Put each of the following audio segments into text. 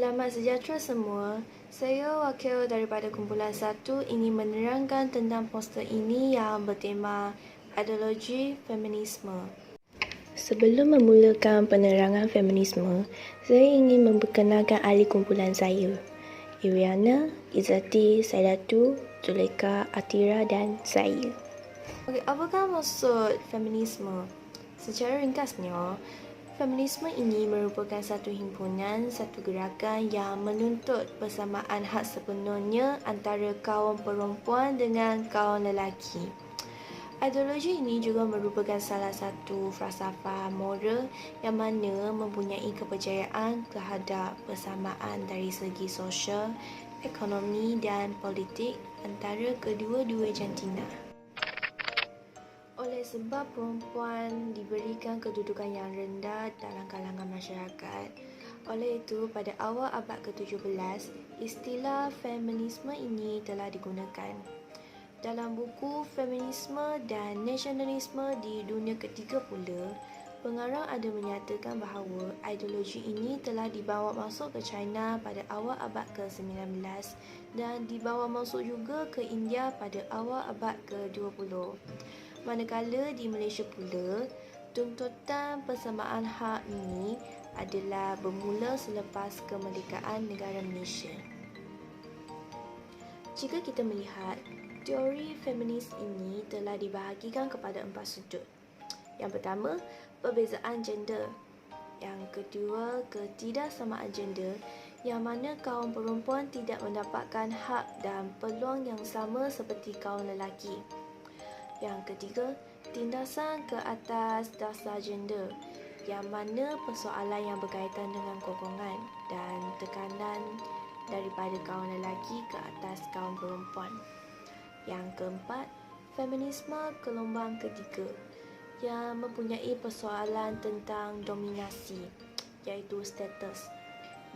Selamat sejahtera semua. Saya wakil daripada kumpulan 1 ingin menerangkan tentang poster ini yang bertema Ideologi Feminisme. Sebelum memulakan penerangan feminisme, saya ingin memperkenalkan ahli kumpulan saya, Iriana, Izzati, Saidatu, Zuleka, Atira dan saya. Okey, apakah maksud feminisme? Secara ringkasnya, feminisme ini merupakan satu himpunan, satu gerakan yang menuntut persamaan hak sepenuhnya antara kaum perempuan dengan kaum lelaki. Ideologi ini juga merupakan salah satu falsafah moral yang mana mempunyai kepercayaan terhadap persamaan dari segi sosial, ekonomi dan politik antara kedua-dua jantina. Oleh sebab perempuan diberikan kedudukan yang rendah dalam kalangan masyarakat, oleh itu pada awal abad ke-17, istilah feminisme ini telah digunakan. Dalam buku Feminisme dan Nasionalisme di Dunia Ketiga pula, pengarang ada menyatakan bahawa ideologi ini telah dibawa masuk ke China pada awal abad ke-19 dan dibawa masuk juga ke India pada awal abad ke-20. Manakala di Malaysia pula, tuntutan persamaan hak ini adalah bermula selepas kemerdekaan negara Malaysia. Jika kita melihat, teori feminis ini telah dibahagikan kepada 4 sudut. Yang pertama, perbezaan gender. Yang kedua, ketidaksamaan gender, yang mana kaum perempuan tidak mendapatkan hak dan peluang yang sama seperti kaum lelaki. Yang ketiga, tindasan ke atas dasar gender, yang mana persoalan yang berkaitan dengan kekongan dan tekanan daripada kaum lelaki ke atas kaum perempuan. Yang keempat, feminisme gelombang ketiga, yang mempunyai persoalan tentang dominasi, iaitu status,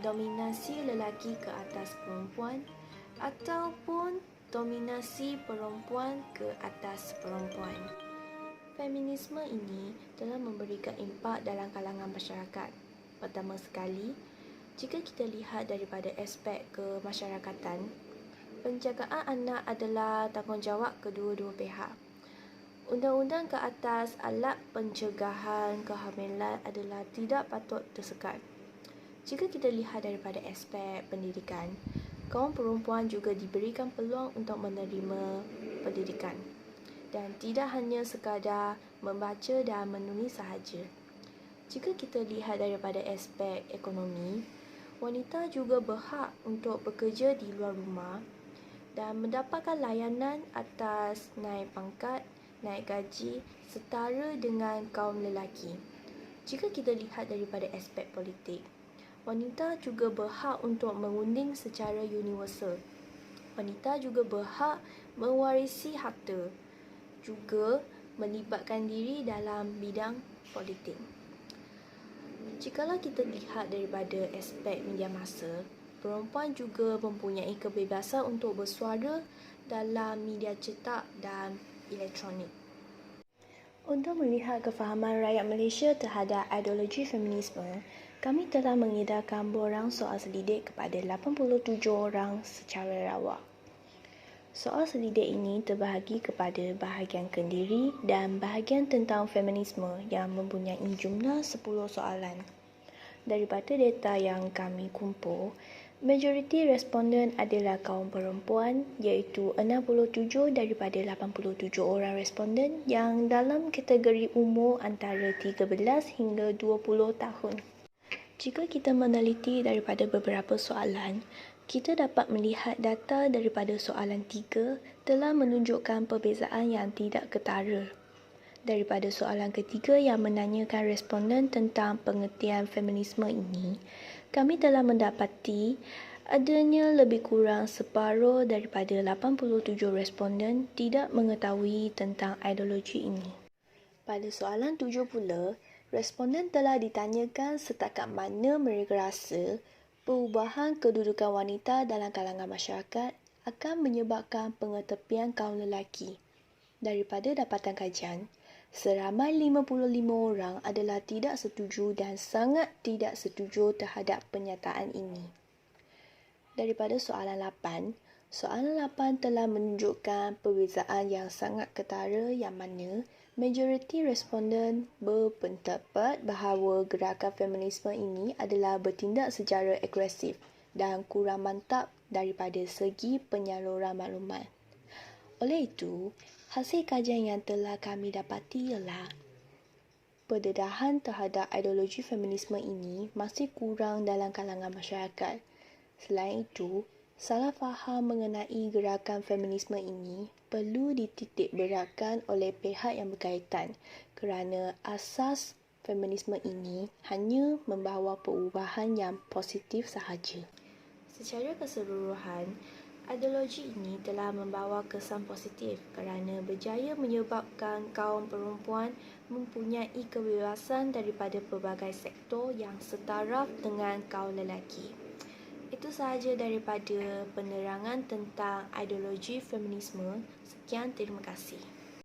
dominasi lelaki ke atas perempuan ataupun dominasi perempuan ke atas perempuan. Feminisme ini telah memberikan impak dalam kalangan masyarakat. Pertama sekali, jika kita lihat daripada aspek kemasyarakatan, penjagaan anak adalah tanggungjawab kedua-dua pihak. Undang-undang ke atas alat pencegahan kehamilan adalah tidak patut tersekat. Jika kita lihat daripada aspek pendidikan, kaum perempuan juga diberikan peluang untuk menerima pendidikan dan tidak hanya sekadar membaca dan menulis sahaja. Jika kita lihat daripada aspek ekonomi, wanita juga berhak untuk bekerja di luar rumah dan mendapatkan layanan atas naik pangkat, naik gaji setara dengan kaum lelaki. Jika kita lihat daripada aspek politik, wanita juga berhak untuk mengundi secara universal. Wanita juga berhak mewarisi harta, juga melibatkan diri dalam bidang politik. Jikalau kita lihat daripada aspek media massa, perempuan juga mempunyai kebebasan untuk bersuara dalam media cetak dan elektronik. Untuk melihat kefahaman rakyat Malaysia terhadap ideologi feminisme, kami telah mengedarkan borang soal selidik kepada 87 orang secara rawak. Soal selidik ini terbahagi kepada bahagian kendiri dan bahagian tentang feminisme yang mempunyai jumlah 10 soalan. Daripada data yang kami kumpul, majoriti responden adalah kaum perempuan, iaitu 67 daripada 87 orang responden yang dalam kategori umur antara 13 hingga 20 tahun. Jika kita meneliti daripada beberapa soalan, kita dapat melihat data daripada soalan 3 telah menunjukkan perbezaan yang tidak ketara. Daripada soalan ketiga yang menanyakan responden tentang pengertian feminisme ini, kami telah mendapati adanya lebih kurang separuh daripada 87 responden tidak mengetahui tentang ideologi ini. Pada soalan 7 pula, responden telah ditanyakan setakat mana mereka rasa perubahan kedudukan wanita dalam kalangan masyarakat akan menyebabkan pengetepian kaum lelaki. Daripada dapatan kajian, seramai 55 orang adalah tidak setuju dan sangat tidak setuju terhadap pernyataan ini. daripada soalan 8. Soalan 8 telah menunjukkan perbezaan yang sangat ketara yang mana majoriti responden berpendapat bahawa gerakan feminisme ini adalah bertindak secara agresif dan kurang mantap daripada segi penyaluran maklumat. Oleh itu, hasil kajian yang telah kami dapati ialah pendedahan terhadap ideologi feminisme ini masih kurang dalam kalangan masyarakat. Selain itu, salah faham mengenai gerakan feminisme ini perlu dititik beratkan oleh pihak yang berkaitan kerana asas feminisme ini hanya membawa perubahan yang positif sahaja. Secara keseluruhan, ideologi ini telah membawa kesan positif kerana berjaya menyebabkan kaum perempuan mempunyai kebebasan daripada pelbagai sektor yang setaraf dengan kaum lelaki. Itu sahaja daripada penerangan tentang ideologi feminisme. Sekian, terima kasih.